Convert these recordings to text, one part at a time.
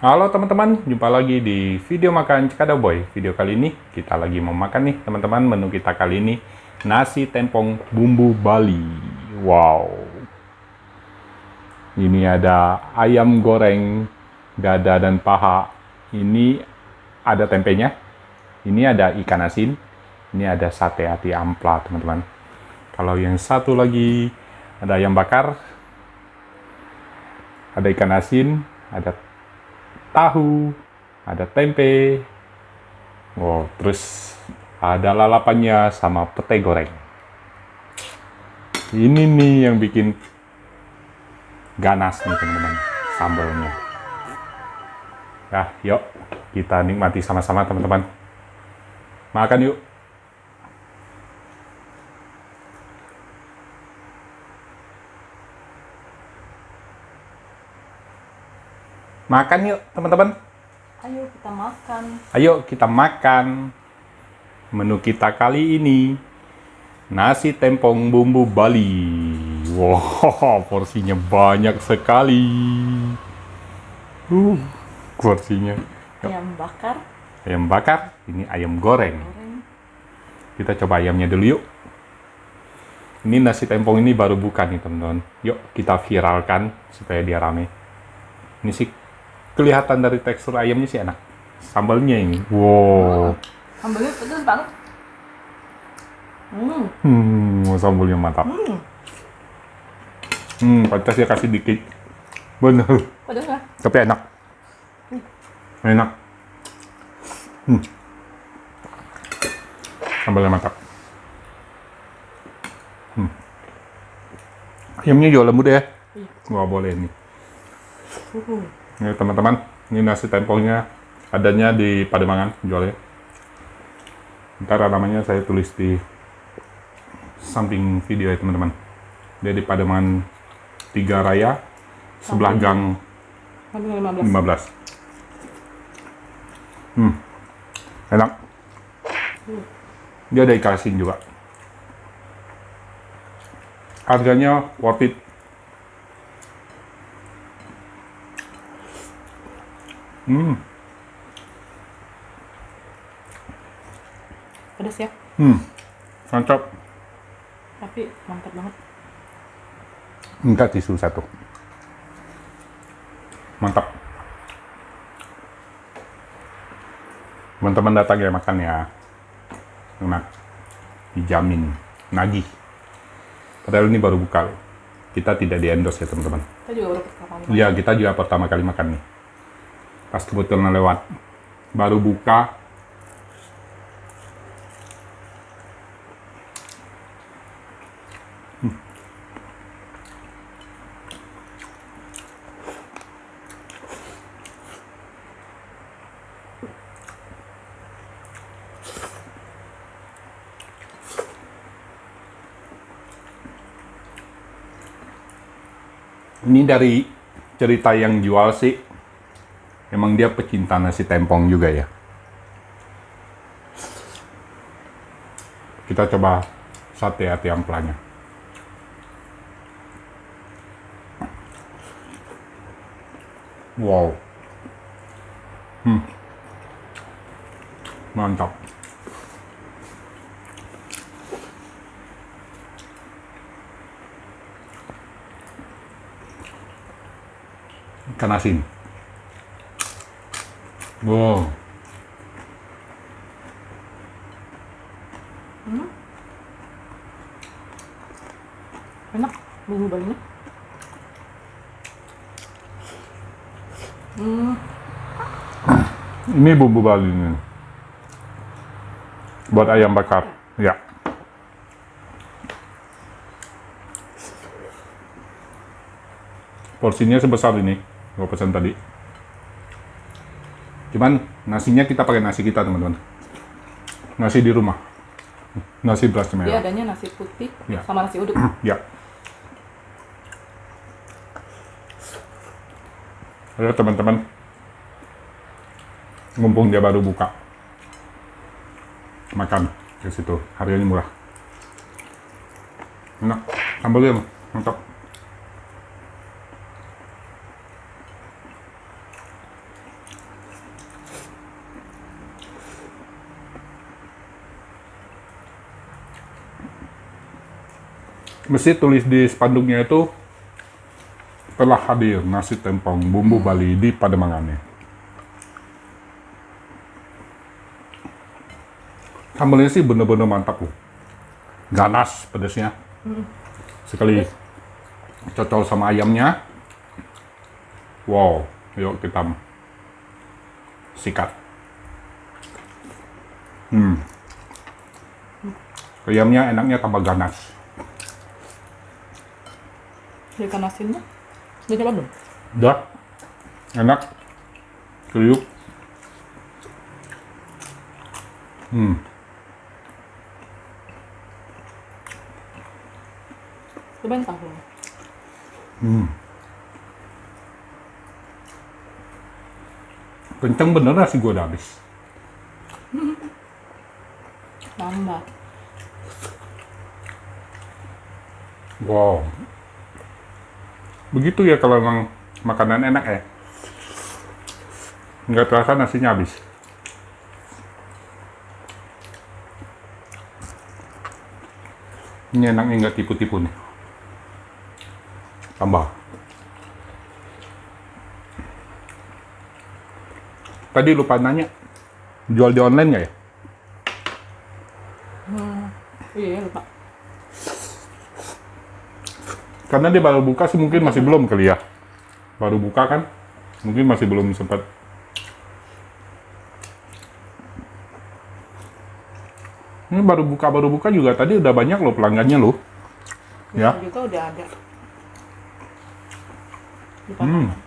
Halo teman-teman, jumpa lagi di video makan Cikadau Boy. Video kali ini kita lagi mau makan nih teman-teman. Menu kita kali ini nasi tempong bumbu Bali. Wow. Ini ada ayam goreng, dada dan paha. Ini ada tempenya. Ini ada ikan asin. Ini ada sate ati ampla teman-teman. Kalau yang satu lagi ada ayam bakar, ada ikan asin, ada tahu, ada tempe, wow, terus ada lalapannya sama pete goreng. Ini nih yang bikin ganas nih teman-teman, sambalnya. Nah, yuk kita nikmati sama-sama teman-teman. Makan yuk. Makan yuk teman-teman. Ayo kita makan. Ayo kita makan. Menu kita kali ini nasi tempong bumbu Bali. Wow, porsinya banyak sekali. Porsinya. Ayam bakar. Ayam bakar, ini ayam goreng. Kita coba ayamnya dulu yuk. Ini nasi tempong ini baru buka nih teman-teman. Yuk kita viralkan supaya dia rame. Ini sih kelihatan dari tekstur ayamnya sih enak. Sambalnya ini, wow. Sambalnya pedas banget. Sambalnya mantap. Pantas ya kasih dikit. Bener. Pedas lah. Tapi enak. Enak. Sambalnya mantap. Ayamnya jual lembut ya. Wah boleh nih. Ini teman-teman, ini nasi tempongnya adanya di Pademangan jualnya. Ntar namanya saya tulis di samping video ya teman-teman. Dia di Pademangan 3 Raya, sebelah gang 15. Enak. Dia ada ikan asin juga. Harganya worth it. Pedas ya. Mantap. Tapi mantap banget. Minta tisu satu. Mantap. Teman-teman datang ya makan ya. Enak. Dijamin. Nagih. Padahal ini baru buka. Kita tidak di endorse ya teman-teman. Kita juga baru pertama kali. Iya, kita juga pertama kali makan nih. Pas kebetulan lewat. Baru buka. Ini dari cerita yang jual sih, emang dia pecinta nasi tempong juga ya. Kita coba sate ati amplanya. Wow. Mantap. Ikan asin. Wow. Enak bumbu balinya. Ini bumbu Bali nih. Buat ayam bakar. Ya. Porsinya sebesar ini. Gua pesan tadi. Cuman nasinya kita pakai nasi kita teman-teman. Nasi di rumah. Nasi beras Dia merah. adanya nasi putih Ya. sama nasi uduk. Ya. Ayo teman-teman. Mumpung dia baru buka. Makan ke situ. Harganya murah. Enak. Sambalnya mantap. Mesti tulis di spanduknya itu telah hadir nasi tempong bumbu Bali di Pademangannya. Sambalnya sih bener-bener mantap loh. Ganas pedasnya. Sekali cocol sama ayamnya. Wow, yuk kita sikat. Ayamnya enaknya tambah ganas. Ikan asinnya. Udah coba belum? Udah, enak, kriuk. Cobain tahu. Kenceng bener nasi gua udah habis. Nambah. Wow. Begitu ya kalau emang makanan enak ya. Nggak terasa nasinya habis. Ini enaknya nggak tipu-tipu nih. Tambah. Tadi lupa nanya, jual di online nggak ya? Iya, lupa. Karena dia baru buka sih mungkin masih belum kali ya. Baru buka kan, mungkin masih belum sempat. Ini baru buka juga tadi udah banyak loh pelanggannya loh. Ya. Juga udah ada. Di Pademangan.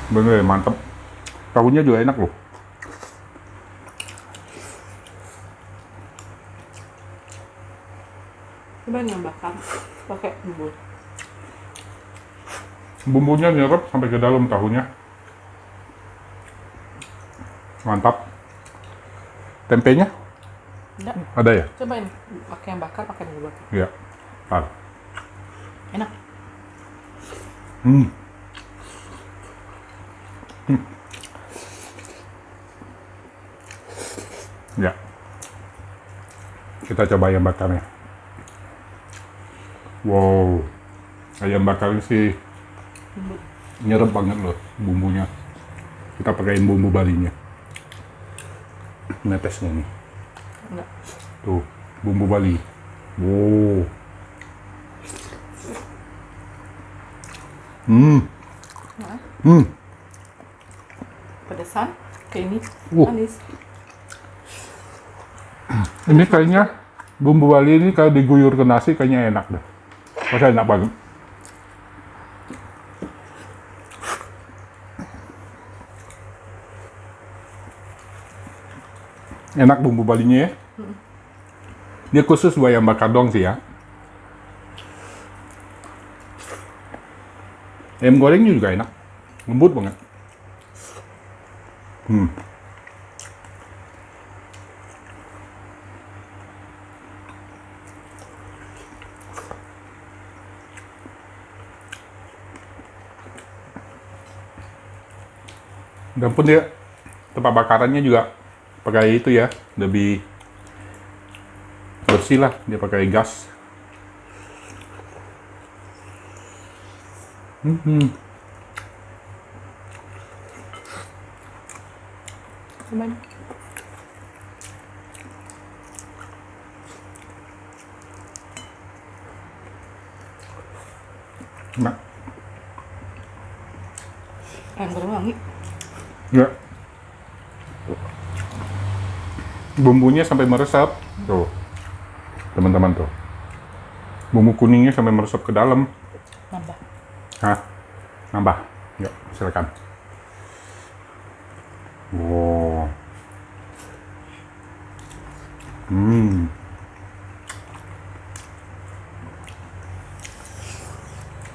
Bener mantap. Tahunya juga enak loh. Cobain yang bakar pakai bumbu. Bumbunya nyerap sampai ke dalam tahunya. Mantap. Tempenya Enggak. ada ya? Cobain pakai yang bakar pakai bumbu bakar. Iya. Ntar. Enak. Ya. Kita coba ayam bakarnya. Wow. Ayam bakar sih Bumbu. nyerap banget loh bumbunya. Kita pakein bumbu Balinya. Netesnya nih. Enggak. Tuh, bumbu Bali. Wow. Pedesan kayak ini. Manis. Ini kayaknya bumbu Bali ini kalau diguyur ke nasi kayaknya enak deh. Masa enak banget. Enak bumbu Balinya ya. Dia khusus buat ayam bakar dong sih ya. Ayam gorengnya juga enak. Lembut banget. Dan pun dia tempat bakarannya juga pakai itu ya, lebih bersih lah, dia pakai gas. Cobain. Nah, Ayam goreng wangi. ya. Bumbunya sampai meresap. Tuh. Teman-teman tuh. Bumbu kuningnya sampai meresap ke dalam. Nambah. Hah? Nambah. Yuk, silakan. Wow.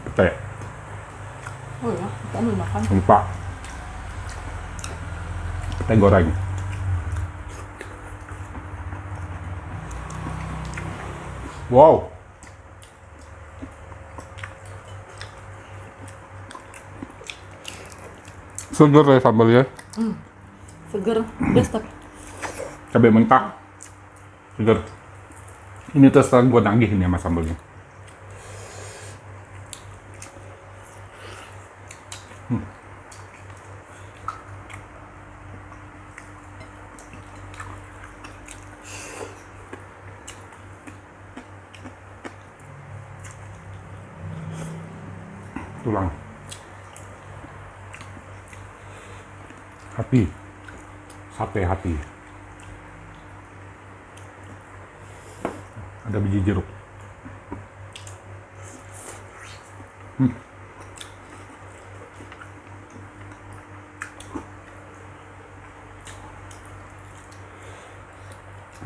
Pete. Oh ya, kita ambil makan. Lupa. Pete goreng. Wow. Seger ya sambalnya. Seger. Pedas tapi. Cabai mentah. Seger. Ini terus terang gue nagih ini sama sambalnya. Tulang. Hati. Sate hati. Ada biji jeruk.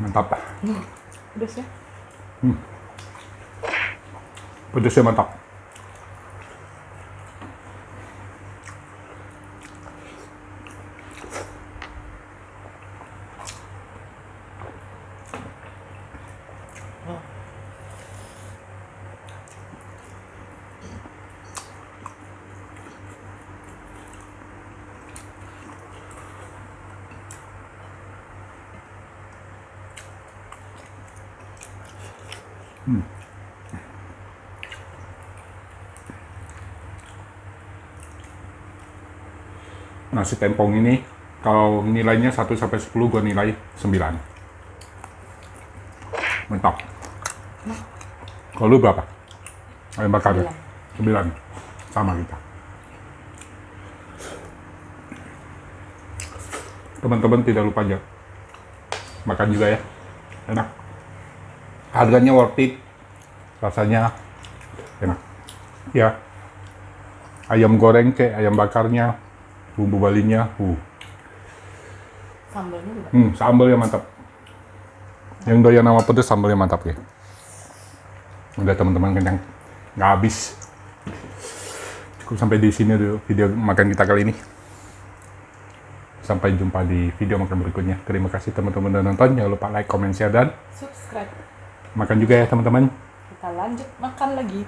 Mantap. Pedas ya. Pedasnya mantap. Oh. Nasi tempong ini kalau nilainya 1 sampai 10 gua nilai 9. Mantap. Kalau lu berapa? Ayam bakar ya? 9. Sama kita. Teman-teman tidak lupa aja makan juga ya. Enak. Harganya worth it. Rasanya enak. Ya. Ayam goreng ke ayam bakarnya, bumbu balinya, Sambalnya juga. sambalnya mantap. Yang doyan nama pedas sambalnya mantap ya. Udah teman-teman kenyang, nggak habis. Cukup sampai di sini dulu video makan kita kali ini. Sampai jumpa di video makan berikutnya. Terima kasih teman-teman udah nonton. Jangan lupa like, comment, share, dan Subscribe. makan juga ya teman-teman. Kita lanjut makan lagi.